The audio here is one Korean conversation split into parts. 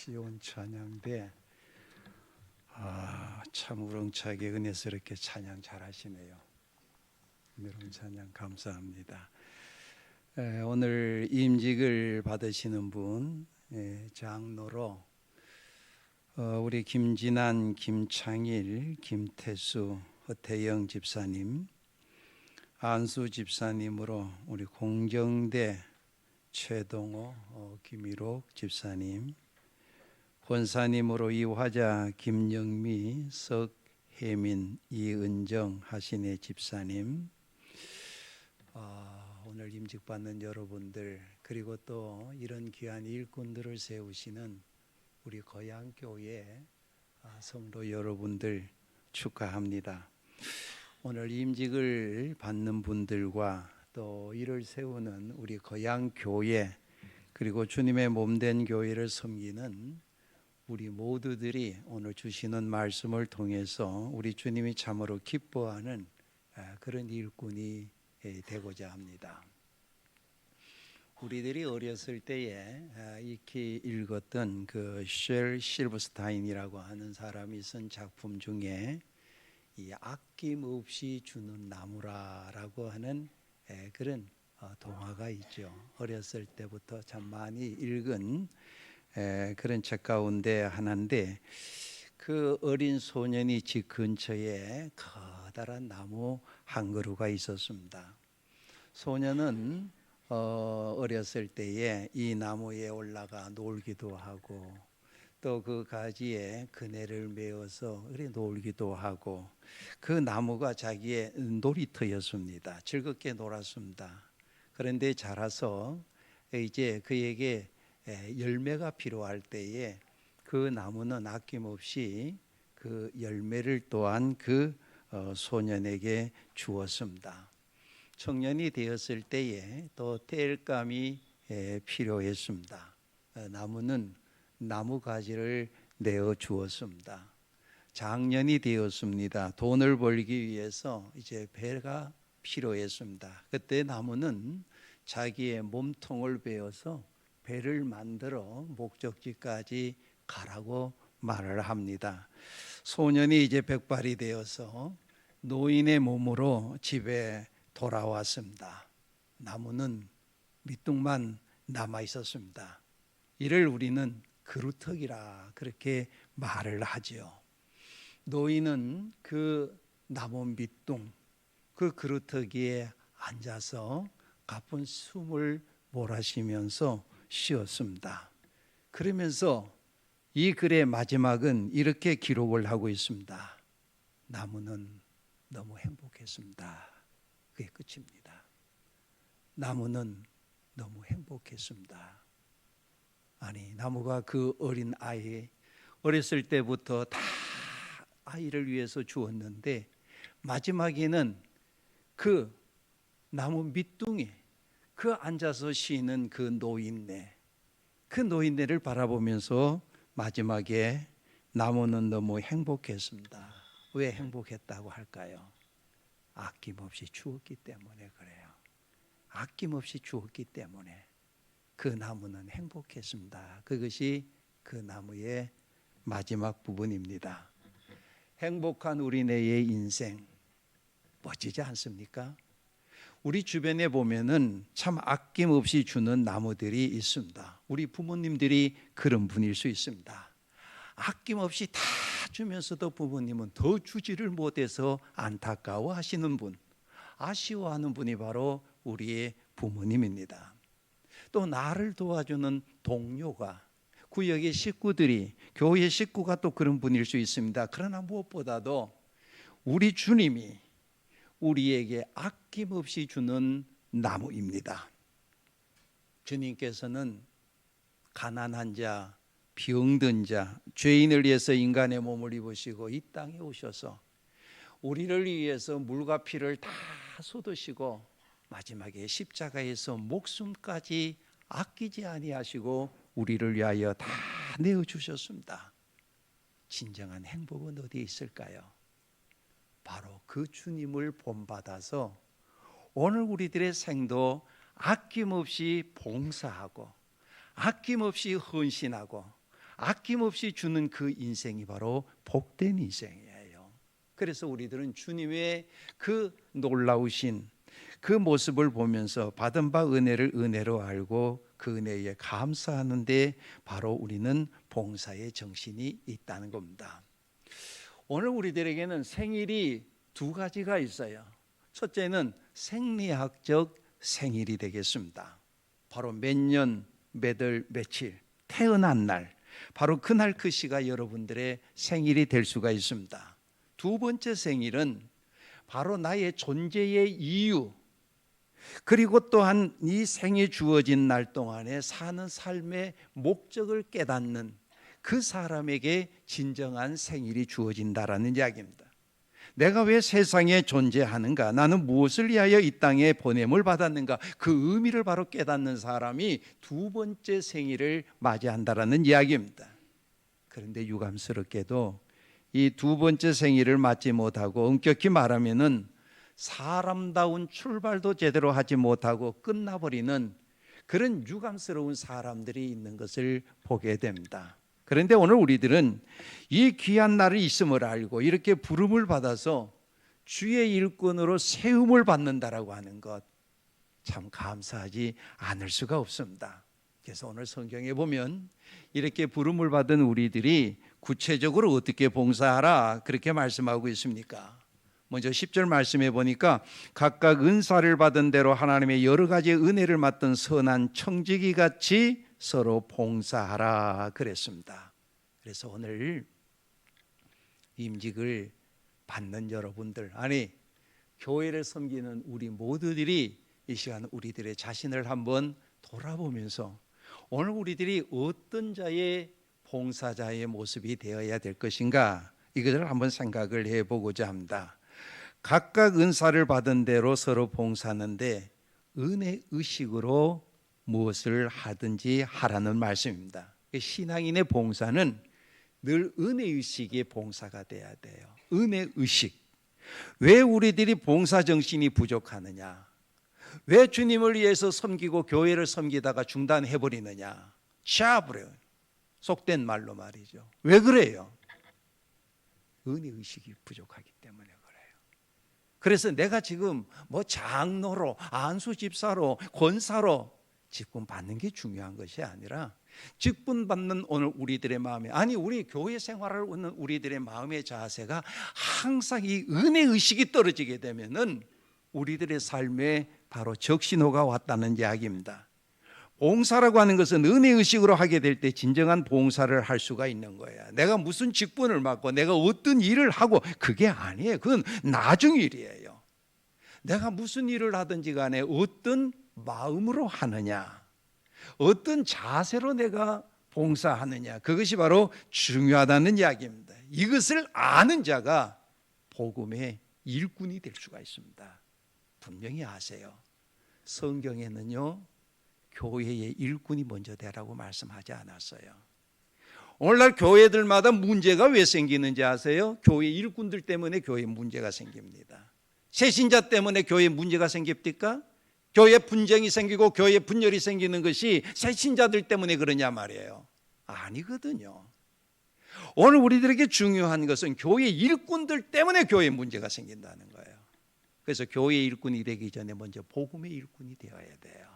시온 찬양대 참 우렁차게 은혜스럽게 찬양 잘하시네요. 여러분 찬양 감사합니다. 오늘 임직을 받으시는 분 장로로 우리 김진한, 김창일, 김태수, 허태영 집사님, 안수 집사님으로 우리 공정대 최동호, 김일옥 집사님, 권사님으로 이화자, 김영미, 석혜민, 이은정, 하신의 집사님, 오늘 임직받는 여러분들, 그리고 또 이런 귀한 일꾼들을 세우시는 우리 거양교회 성도 여러분들 축하합니다. 오늘 임직을 받는 분들과 또 이를 세우는 우리 거양교회, 그리고 주님의 몸된 교회를 섬기는 우리 모두들이 오늘 주시는 말씀을 통해서 우리 주님이 참으로 기뻐하는 그런 일꾼이 되고자 합니다. 우리들이 어렸을 때에 익히 읽었던 그 쉘 실버스타인이라고 하는 사람이 쓴 작품 중에 이 아낌없이 주는 나무라라고 하는 그런 동화가 있죠. 어렸을 때부터 참 많이 읽은 그런 책 가운데 하나인데, 그 어린 소년이 집 근처에 커다란 나무 한 그루가 있었습니다. 소년은 어렸을 때에 이 나무에 올라가 놀기도 하고, 또 그 가지에 그네를 메어서 그래 놀기도 하고, 그 나무가 자기의 놀이터였습니다. 즐겁게 놀았습니다. 그런데 자라서 이제 그에게 열매가 필요할 때에 그 나무는 아낌없이 그 열매를 또한 그 소년에게 주었습니다. 청년이 되었을 때에 또 땔감이 필요했습니다. 나무는 나무 가지를 내어 주었습니다. 장년이 되었습니다. 돈을 벌기 위해서 이제 배가 필요했습니다. 그때 나무는 자기의 몸통을 베어서 배를 만들어 목적지까지 가라고 말을 합니다. 소년이 이제 백발이 되어서 노인의 몸으로 집에 돌아왔습니다. 나무는 밑둥만 남아 있었습니다. 이를 우리는 그루터기라 그렇게 말을 하죠. 노인은 그 나무 밑둥, 그 그루터기에 앉아서 가쁜 숨을 몰아쉬면서 쉬었습니다. 그러면서 이 글의 마지막은 이렇게 기록을 하고 있습니다. 나무는 너무 행복했습니다. 그게 끝입니다. 나무는 너무 행복했습니다. 아니, 나무가 그 어린 아이, 어렸을 때부터 다 아이를 위해서 주었는데 마지막에는 그 나무 밑둥에 그 앉아서 쉬는 그 노인네를 바라보면서 마지막에 나무는 너무 행복했습니다. 왜 행복했다고 할까요? 아낌없이 주었기 때문에 그래요. 아낌없이 주었기 때문에 그 나무는 행복했습니다. 그것이 그 나무의 마지막 부분입니다. 행복한 우리네의 인생 멋지지 않습니까? 우리 주변에 보면은 참 아낌없이 주는 나무들이 있습니다. 우리 부모님들이 그런 분일 수 있습니다. 아낌없이 다 주면서도 부모님은 더 주지를 못해서 안타까워하시는 분, 아쉬워하는 분이 바로 우리의 부모님입니다. 또 나를 도와주는 동료가, 구역의 식구들이, 교회 식구가 또 그런 분일 수 있습니다. 그러나 무엇보다도 우리 주님이 우리에게 아낌없이 주는 나무입니다. 주님께서는 가난한 자, 병든 자, 죄인을 위해서 인간의 몸을 입으시고 이 땅에 오셔서 우리를 위해서 물과 피를 다 쏟으시고 마지막에 십자가에서 목숨까지 아끼지 아니하시고 우리를 위하여 다 내어주셨습니다. 진정한 행복은 어디에 있을까요? 바로 그 주님을 본받아서 오늘 우리들의 생도 아낌없이 봉사하고 아낌없이 헌신하고 아낌없이 주는 그 인생이 바로 복된 인생이에요. 그래서 우리들은 주님의 그 놀라우신 그 모습을 보면서 받은 바 은혜를 은혜로 알고 그 은혜에 감사하는데 바로 우리는 봉사의 정신이 있다는 겁니다. 오늘 우리들에게는 생일이 두 가지가 있어요. 첫째는 생리학적 생일이 되겠습니다. 바로 몇 년, 몇 월, 며칠 태어난 날, 바로 그날 그 시가 여러분들의 생일이 될 수가 있습니다. 두 번째 생일은 바로 나의 존재의 이유, 그리고 또한 이 생이 주어진 날 동안에 사는 삶의 목적을 깨닫는 그 사람에게 진정한 생일이 주어진다라는 이야기입니다. 내가 왜 세상에 존재하는가? 나는 무엇을 위하여 이 땅에 보냄을 받았는가? 그 의미를 바로 깨닫는 사람이 두 번째 생일을 맞이한다라는 이야기입니다. 그런데 유감스럽게도 이 두 번째 생일을 맞지 못하고 엄격히 말하면은 사람다운 출발도 제대로 하지 못하고 끝나버리는 그런 유감스러운 사람들이 있는 것을 보게 됩니다. 그런데 오늘 우리들은 이 귀한 날이 있음을 알고 이렇게 부름을 받아서 주의 일꾼으로 세움을 받는다라고 하는 것, 참 감사하지 않을 수가 없습니다. 그래서 오늘 성경에 보면 이렇게 부름을 받은 우리들이 구체적으로 어떻게 봉사하라 그렇게 말씀하고 있습니까? 먼저 10절 말씀해 보니까 각각 은사를 받은 대로 하나님의 여러 가지 은혜를 맡은 선한 청지기 같이 서로 봉사하라 그랬습니다. 그래서 오늘 임직을 받는 여러분들, 아니 교회를 섬기는 우리 모두들이 이 시간 우리들의 자신을 한번 돌아보면서 오늘 우리들이 어떤 자의 봉사자의 모습이 되어야 될 것인가, 이것을 한번 생각을 해보고자 합니다. 각각 은사를 받은 대로 서로 봉사하는데 은혜 의식으로 무엇을 하든지 하라는 말씀입니다. 신앙인의 봉사는 늘 은혜 의식의 봉사가 돼야 돼요. 은혜 의식. 왜 우리들이 봉사 정신이 부족하느냐? 왜 주님을 위해서 섬기고 교회를 섬기다가 중단해 버리느냐? 치아버려요. 속된 말로 말이죠. 왜 그래요? 은혜 의식이 부족하기 때문에 그래요. 그래서 내가 지금 뭐 장로로, 안수 집사로, 권사로 직분 받는 게 중요한 것이 아니라 직분 받는 오늘 우리들의 마음에, 아니 우리 교회 생활을 하는 우리들의 마음의 자세가 항상 이 은혜 의식이 떨어지게 되면은 우리들의 삶에 바로 적신호가 왔다는 이야기입니다. 봉사라고 하는 것은 은혜 의식으로 하게 될 때 진정한 봉사를 할 수가 있는 거야. 내가 무슨 직분을 맡고 내가 어떤 일을 하고 그게 아니에요. 그건 나중 일이에요. 내가 무슨 일을 하든지 간에 어떤 마음으로 하느냐, 어떤 자세로 내가 봉사하느냐, 그것이 바로 중요하다는 이야기입니다. 이것을 아는 자가 복음의 일꾼이 될 수가 있습니다. 분명히 아세요. 성경에는요 교회의 일꾼이 먼저 되라고 말씀하지 않았어요. 오늘날 교회들마다 문제가 왜 생기는지 아세요? 교회 일꾼들 때문에 교회에 문제가 생깁니다. 새신자 때문에 교회에 문제가 생깁니까? 교회 분쟁이 생기고 교회 분열이 생기는 것이 새신자들 때문에 그러냐 말이에요. 아니거든요. 오늘 우리들에게 중요한 것은 교회 일꾼들 때문에 교회에 문제가 생긴다는 거예요. 그래서 교회 일꾼이 되기 전에 먼저 복음의 일꾼이 되어야 돼요.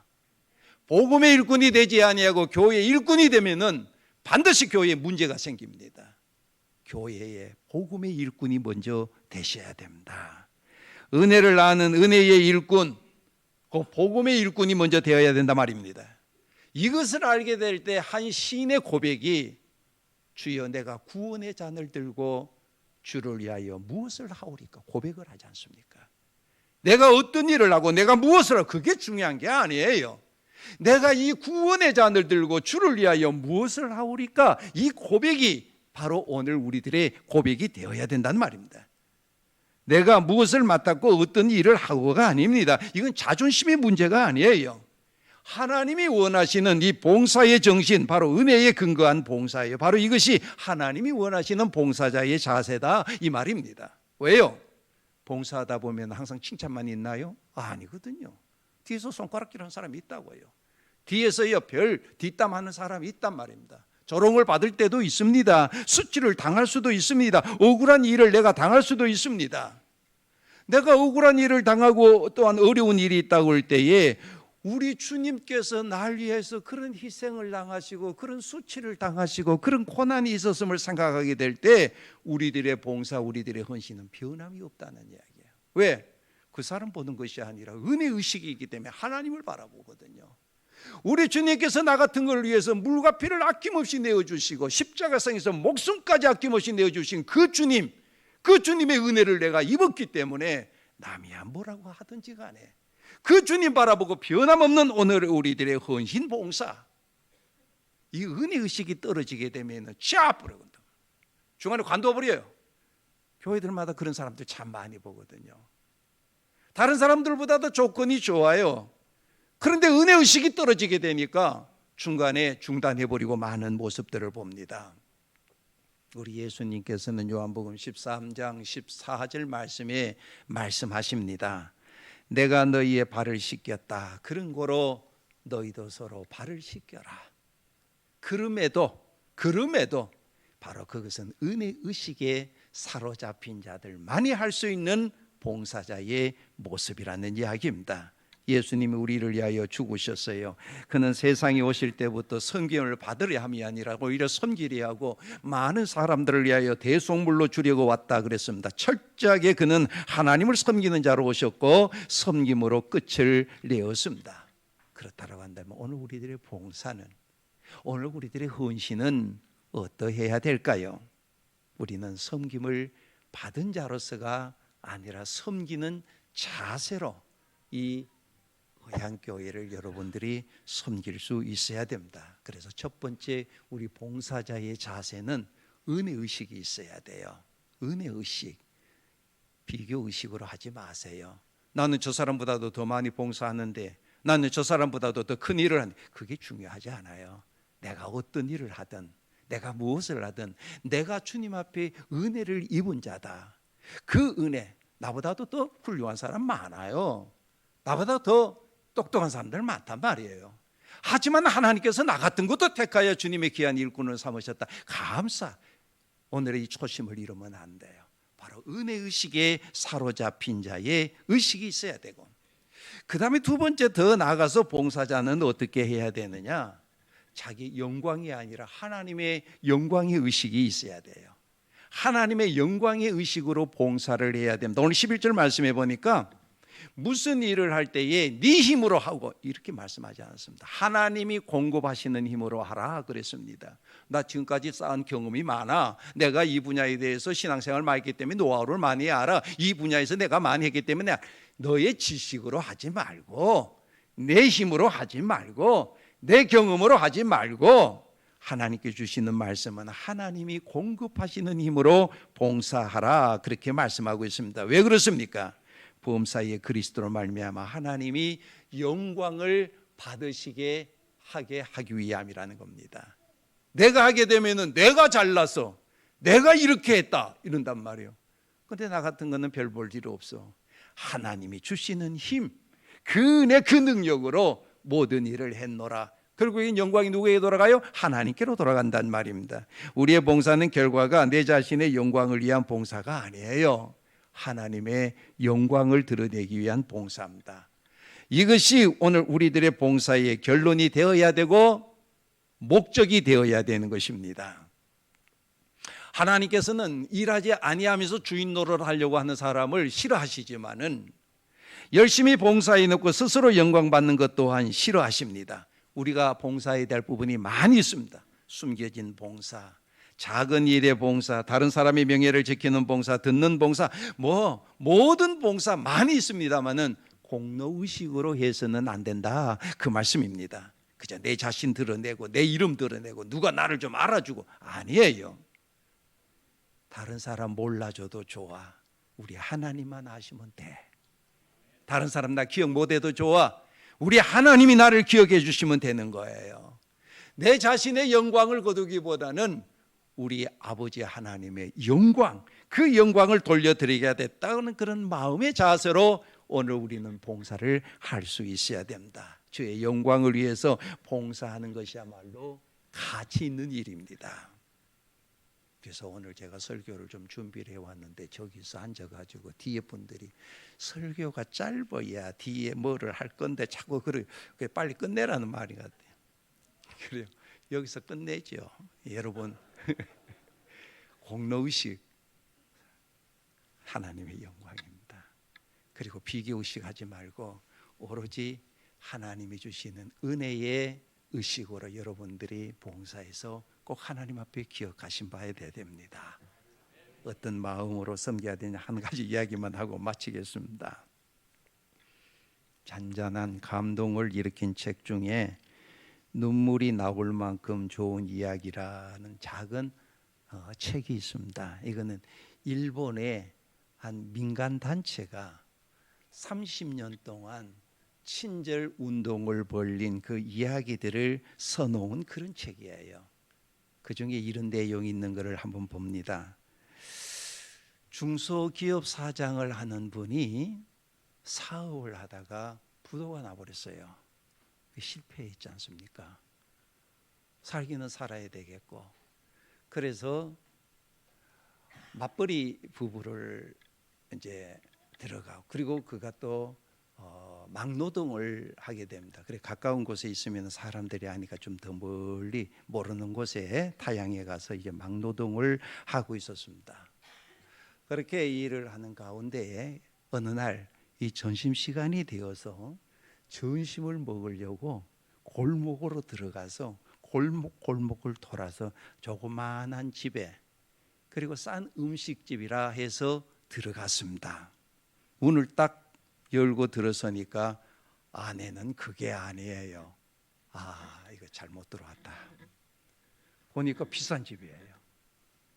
복음의 일꾼이 되지 아니하고 교회 일꾼이 되면은 반드시 교회에 문제가 생깁니다. 교회에 복음의 일꾼이 먼저 되셔야 됩니다. 은혜를 아는 은혜의 일꾼, 그 복음의 일꾼이 먼저 되어야 된다 말입니다. 이것을 알게 될 때 한 시인의 고백이 주여 내가 구원의 잔을 들고 주를 위하여 무엇을 하오리까 고백을 하지 않습니까? 내가 어떤 일을 하고 내가 무엇을 하고 그게 중요한 게 아니에요. 내가 이 구원의 잔을 들고 주를 위하여 무엇을 하오리까, 이 고백이 바로 오늘 우리들의 고백이 되어야 된다는 말입니다. 내가 무엇을 맡았고 어떤 일을 하고가 아닙니다. 이건 자존심의 문제가 아니에요. 하나님이 원하시는 이 봉사의 정신, 바로 은혜에 근거한 봉사예요. 바로 이것이 하나님이 원하시는 봉사자의 자세다 이 말입니다. 왜요? 봉사하다 보면 항상 칭찬만 있나요? 아니거든요. 뒤에서 손가락질하는 사람이 있다고요. 뒤에서요 별 뒷담하는 사람이 있단 말입니다. 조롱을 받을 때도 있습니다. 수치를 당할 수도 있습니다. 억울한 일을 내가 당할 수도 있습니다. 내가 억울한 일을 당하고 또한 어려운 일이 있다고 할 때에 우리 주님께서 날 위해서 그런 희생을 당하시고 그런 수치를 당하시고 그런 고난이 있었음을 생각하게 될 때 우리들의 봉사, 우리들의 헌신은 변함이 없다는 이야기예요. 왜? 그 사람 보는 것이 아니라 은혜의식이 있기 때문에 하나님을 바라보거든요. 우리 주님께서 나 같은 걸 위해서 물과 피를 아낌없이 내어주시고 십자가상에서 목숨까지 아낌없이 내어주신 그 주님, 그 주님의 은혜를 내가 입었기 때문에 남이야 뭐라고 하든지 간에 그 주님 바라보고 변함없는 오늘 우리들의 헌신 봉사, 이 은혜의식이 떨어지게 되면 쫙 중간에 관둬버려요. 교회들마다 그런 사람들 참 많이 보거든요. 다른 사람들보다도 조건이 좋아요. 그런데 은혜의식이 떨어지게 되니까 중간에 중단해버리고 많은 모습들을 봅니다. 우리 예수님께서는 요한복음 13장 14절 말씀에 말씀하십니다. 내가 너희의 발을 씻겼다. 그런 거로 너희도 서로 발을 씻겨라. 그럼에도 바로 그것은 은혜의식에 사로잡힌 자들만이 할 수 있는 봉사자의 모습이라는 이야기입니다. 예수님이 우리를 위하여 죽으셨어요. 그는 세상에 오실 때부터 섬김을 받으려 함이 아니라 오히려 섬기려 하고 많은 사람들을 위하여 대속물로 주려고 왔다 그랬습니다. 철저하게 그는 하나님을 섬기는 자로 오셨고 섬김으로 끝을 내었습니다. 그렇다고 한다면 오늘 우리들의 봉사는, 오늘 우리들의 헌신은 어떠해야 될까요? 우리는 섬김을 받은 자로서가 아니라 섬기는 자세로 이 의향교회를 여러분들이 섬길 수 있어야 됩니다. 그래서 첫 번째 우리 봉사자의 자세는 은혜의식이 있어야 돼요. 은혜의식, 비교의식으로 하지 마세요. 나는 저 사람보다도 더 많이 봉사하는데, 나는 저 사람보다도 더 큰 일을 하는데, 그게 중요하지 않아요. 내가 어떤 일을 하든, 내가 무엇을 하든 내가 주님 앞에 은혜를 입은 자다. 그 은혜, 나보다도 더 훌륭한 사람 많아요. 나보다 더 똑똑한 사람들 많단 말이에요. 하지만 하나님께서 나 같은 것도 택하여 주님의 귀한 일꾼을 삼으셨다. 감사. 오늘의 이 초심을 잃으면 안 돼요. 바로 은혜의식에 사로잡힌 자의 의식이 있어야 되고, 그 다음에 두 번째 더 나아가서 봉사자는 어떻게 해야 되느냐? 자기 영광이 아니라 하나님의 영광의 의식이 있어야 돼요. 하나님의 영광의 의식으로 봉사를 해야 됩니다. 오늘 11절 말씀해 보니까 무슨 일을 할 때에 네 힘으로 하고 이렇게 말씀하지 않았습니다. 하나님이 공급하시는 힘으로 하라 그랬습니다. 나 지금까지 쌓은 경험이 많아. 내가 이 분야에 대해서 신앙생활을 많이 했기 때문에 노하우를 많이 알아. 이 분야에서 내가 많이 했기 때문에 너의 지식으로 하지 말고, 내 힘으로 하지 말고, 내 경험으로 하지 말고, 하나님께 주시는 말씀은 하나님이 공급하시는 힘으로 봉사하라 그렇게 말씀하고 있습니다. 왜 그렇습니까? 범사에 그리스도로 말미암아 하나님이 영광을 받으시게 하기 위함이라는 겁니다. 내가 하게 되면은 내가 잘나서 내가 이렇게 했다 이런단 말이에요. 그런데 나 같은 거는 별 볼 일 없어. 하나님이 주시는 힘, 그 은혜, 그 능력으로 모든 일을 했노라. 결국엔 영광이 누구에게 돌아가요? 하나님께로 돌아간단 말입니다. 우리의 봉사는 결과가 내 자신의 영광을 위한 봉사가 아니에요. 하나님의 영광을 드러내기 위한 봉사입니다. 이것이 오늘 우리들의 봉사의 결론이 되어야 되고 목적이 되어야 되는 것입니다. 하나님께서는 일하지 아니하면서 주인 노릇을 하려고 하는 사람을 싫어하시지만은 열심히 봉사해 놓고 스스로 영광 받는 것 또한 싫어하십니다. 우리가 봉사해야 될 부분이 많이 있습니다. 숨겨진 봉사, 작은 일의 봉사, 다른 사람의 명예를 지키는 봉사, 듣는 봉사, 모든 봉사 많이 있습니다만은 공로의식으로 해서는 안 된다 그 말씀입니다. 그저 내 자신 드러내고 내 이름 드러내고 누가 나를 좀 알아주고 아니에요. 다른 사람 몰라줘도 좋아. 우리 하나님만 아시면 돼. 다른 사람 나 기억 못해도 좋아. 우리 하나님이 나를 기억해 주시면 되는 거예요. 내 자신의 영광을 거두기보다는 우리 아버지 하나님의 영광, 그 영광을 돌려드리겠다는 그런 마음의 자세로 오늘 우리는 봉사를 할 수 있어야 됩니다. 주의 영광을 위해서 봉사하는 것이야말로 가치 있는 일입니다. 그래서 오늘 제가 설교를 좀 준비를 해왔는데 저기서 앉아가지고 뒤에 분들이 설교가 짧아야 뒤에 뭐를 할 건데 자꾸 그래 빨리 끝내라는 말이 같아요. 그래요. 여기서 끝내죠. 여러분 공로의식 하나님의 영광입니다. 그리고 비교의식 하지 말고 오로지 하나님이 주시는 은혜의 의식으로 여러분들이 봉사해서 꼭 하나님 앞에 기억하신 바에 됩니다. 어떤 마음으로 섬겨야 되냐 한 가지 이야기만 하고 마치겠습니다. 잔잔한 감동을 일으킨 책 중에 눈물이 나올 만큼 좋은 이야기라는 작은 책이 있습니다. 이거는 일본의 한 민간 단체가 30년 동안 친절 운동을 벌린 그 이야기들을 써놓은 그런 책이에요. 그 중에 이런 내용이 있는 것을 한번 봅니다. 중소기업 사장을 하는 분이 사업을 하다가 부도가 나버렸어요. 실패했지 않습니까? 살기는 살아야 되겠고, 그래서 맞벌이 부부를 이제 들어가고, 그리고 그가 또 막노동을 하게 됩니다. 그래 가까운 곳에 있으면 사람들이 아니까 좀 더 멀리 모르는 곳에 타향에 가서 이제 막노동을 하고 있었습니다. 그렇게 일을 하는 가운데에 어느 날 이 점심 시간이 되어서 점심을 먹으려고 골목으로 들어가서 골목을 돌아서 조그마한 집에, 그리고 싼 음식집이라 해서 들어갔습니다. 문을 딱 열고 들어서니까 아내는 그게 아니에요. 아, 이거 잘못 들어왔다. 보니까 비싼 집이에요.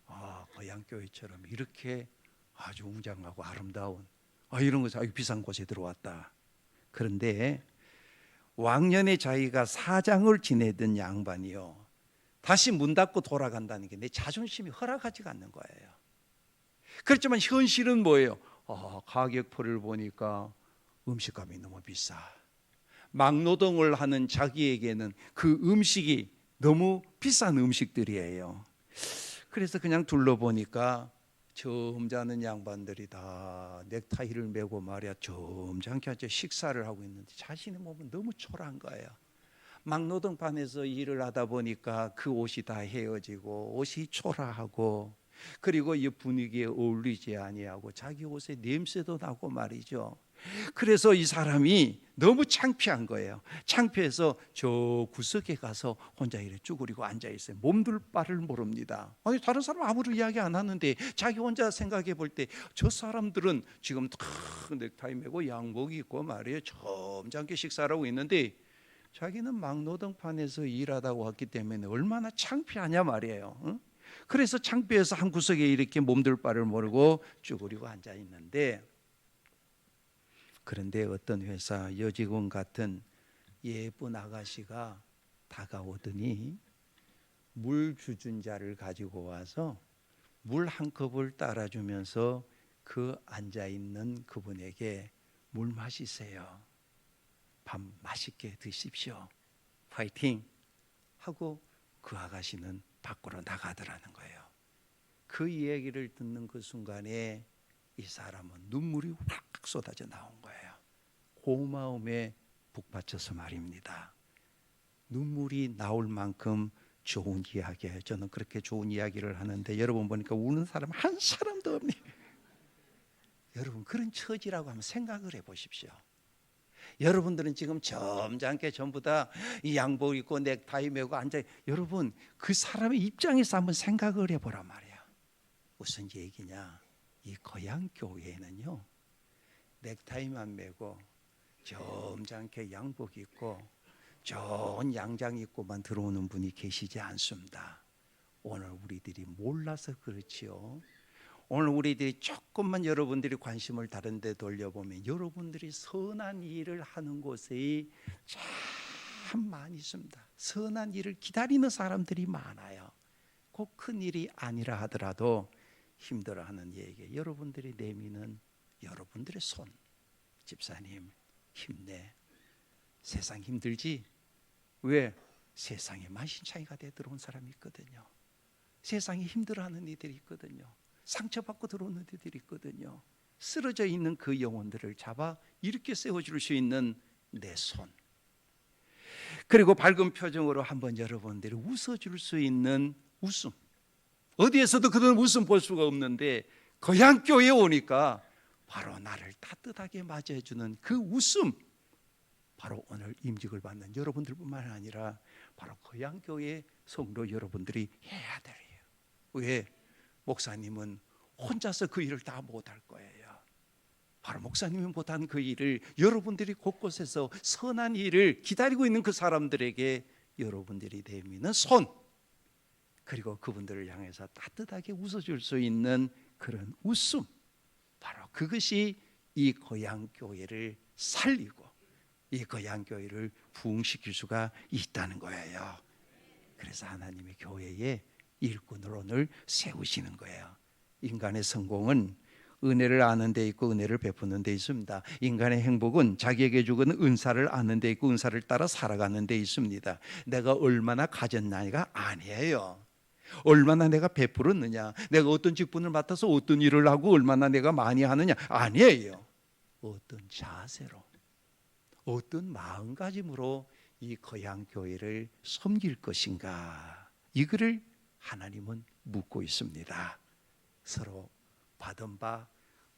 아, 거양교회처럼 이렇게 아주 웅장하고 아름다운 이런 것이 아주 비싼 곳에 들어왔다. 그런데 왕년에 자기가 사장을 지내던 양반이요, 다시 문 닫고 돌아간다는 게 내 자존심이 허락하지가 않는 거예요. 그렇지만 현실은 뭐예요? 가격표를 보니까 음식값이 너무 비싸. 막노동을 하는 자기에게는 그 음식이 너무 비싼 음식들이에요. 그래서 그냥 둘러보니까 점잖은 양반들이 다 넥타이를 메고 말이야 점잖게 앉아 식사를 하고 있는데 자신의 몸은 너무 초라한 거예요. 막노동판에서 일을 하다 보니까 그 옷이 다 헤어지고 옷이 초라하고, 그리고 이 분위기에 어울리지 아니하고 자기 옷에 냄새도 나고 말이죠. 그래서 이 사람이 너무 창피한 거예요. 창피해서 저 구석에 가서 혼자 이래 쭈그리고 앉아 있어요. 몸둘 바를 모릅니다. 아니 다른 사람 아무런 이야기 안 하는데 자기 혼자 생각해 볼 때 저 사람들은 지금 다 넥타이 메고 양복 입고 말이에요 점잖게 식사를 하고 있는데 자기는 막노동판에서 일하다가 왔기 때문에 얼마나 창피하냐 말이에요. 응? 그래서 창피해서 한 구석에 이렇게 몸둘 바를 모르고 쭈그리고 앉아 있는데, 그런데 어떤 회사 여직원 같은 예쁜 아가씨가 다가오더니 물 주전자를 가지고 와서 물 한 컵을 따라주면서 그 앉아있는 그분에게 물 마시세요, 밥 맛있게 드십시오, 파이팅 하고 그 아가씨는 밖으로 나가더라는 거예요. 그 이야기를 듣는 그 순간에 이 사람은 눈물이 확 쏟아져 나온 거예요. 고마움에 북받쳐서 말입니다. 눈물이 나올 만큼 좋은 이야기예요. 저는 그렇게 좋은 이야기를 하는데 여러분 보니까 우는 사람 한 사람도 없네요. 여러분 그런 처지라고 한번 생각을 해보십시오. 여러분들은 지금 점잖게 전부 다 이 양복 입고 넥타이 메고 앉아, 여러분 그 사람의 입장에서 한번 생각을 해보란 말이야. 무슨 얘기냐, 이 거양교회는요 넥타이만 메고 점잖게 양복 입고 좋은 양장 입고만 들어오는 분이 계시지 않습니다. 오늘 우리들이 몰라서 그렇지요. 오늘 우리들이 조금만 여러분들이 관심을 다른 데 돌려보면 여러분들이 선한 일을 하는 곳에 참 많이 있습니다. 선한 일을 기다리는 사람들이 많아요. 꼭 큰 일이 아니라 하더라도 힘들어하는 얘기, 여러분들이 내미는 여러분들의 손, 집사님 힘내, 세상 힘들지? 왜? 세상에 만신창이가 돼 들어온 사람이 있거든요. 세상에 힘들어하는 이들이 있거든요. 상처받고 들어오는 이들이 있거든요. 쓰러져 있는 그 영혼들을 잡아 이렇게 세워줄 수 있는 내 손, 그리고 밝은 표정으로 한번 여러분들이 웃어줄 수 있는 웃음. 어디에서도 그런 웃음 볼 수가 없는데 거향교회에 오니까 바로 나를 따뜻하게 맞이해주는 그 웃음, 바로 오늘 임직을 받는 여러분들뿐만 아니라 바로 거향교회 성도 여러분들이 해야 돼요. 왜? 목사님은 혼자서 그 일을 다 못할 거예요. 바로 목사님이 못한 그 일을 여러분들이 곳곳에서 선한 일을 기다리고 있는 그 사람들에게 여러분들이 내미는 손, 그리고 그분들을 향해서 따뜻하게 웃어줄 수 있는 그런 웃음, 바로 그것이 이 거향교회를 살리고 이 거향교회를 부흥시킬 수가 있다는 거예요. 그래서 하나님의 교회에 일꾼을 오늘 세우시는 거예요. 인간의 성공은 은혜를 아는 데 있고 은혜를 베푸는 데 있습니다. 인간의 행복은 자기에게 주는 은사를 아는 데 있고 은사를 따라 살아가는 데 있습니다. 내가 얼마나 가졌냐가 아니에요. 얼마나 내가 베풀었느냐, 내가 어떤 직분을 맡아서 어떤 일을 하고 얼마나 내가 많이 하느냐 아니에요. 어떤 자세로, 어떤 마음가짐으로 이 거향교회를 섬길 것인가, 이거를 하나님은 묻고 있습니다. 서로 받은 바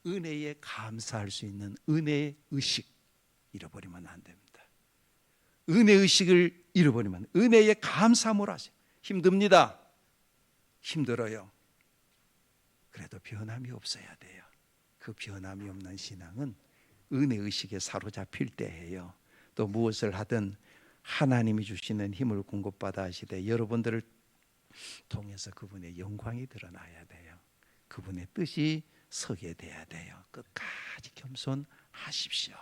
은혜에 감사할 수 있는 은혜의 의식 잃어버리면 안 됩니다. 은혜의 의식을 잃어버리면 은혜에 감사함을 하세요. 힘듭니다. 힘들어요. 그래도 변함이 없어야 돼요. 그 변함이 없는 신앙은 은혜의식에 사로잡힐 때예요. 또 무엇을 하든 하나님이 주시는 힘을 공급받아 하시되 여러분들을 통해서 그분의 영광이 드러나야 돼요. 그분의 뜻이 서게 돼야 돼요. 끝까지 겸손하십시오.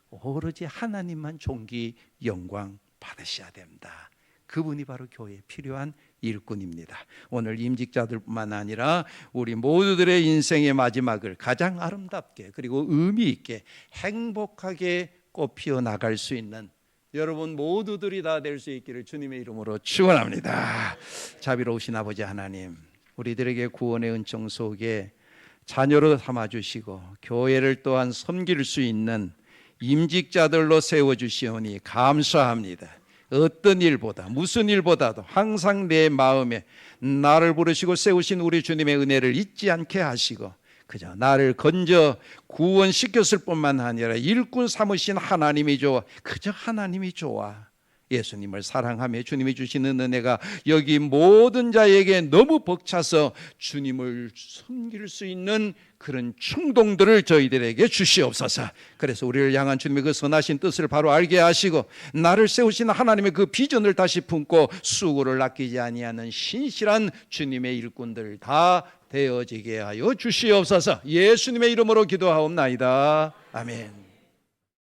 오로지 하나님만 존귀 영광 받으셔야 됩니다. 그분이 바로 교회에 필요한 일꾼입니다. 오늘 임직자들뿐만 아니라 우리 모두들의 인생의 마지막을 가장 아름답게 그리고 의미 있게 행복하게 꽃피어 나갈 수 있는 여러분 모두들이 다 될 수 있기를 주님의 이름으로 축원합니다. 자비로우신 아버지 하나님, 우리들에게 구원의 은총 속에 자녀로 삼아주시고 교회를 또한 섬길 수 있는 임직자들로 세워주시오니 감사합니다. 어떤 일보다 무슨 일보다도 항상 내 마음에 나를 부르시고 세우신 우리 주님의 은혜를 잊지 않게 하시고 그저 나를 건져 구원시켰을 뿐만 아니라 일꾼 삼으신 하나님이 좋아, 그저 하나님이 좋아. 예수님을 사랑하며 주님이 주시는 은혜가 여기 모든 자에게 너무 벅차서 주님을 섬길 수 있는 그런 충동들을 저희들에게 주시옵소서. 그래서 우리를 향한 주님의 그 선하신 뜻을 바로 알게 하시고 나를 세우신 하나님의 그 비전을 다시 품고 수고를 아끼지 아니하는 신실한 주님의 일꾼들 다 되어지게 하여 주시옵소서. 예수님의 이름으로 기도하옵나이다. 아멘.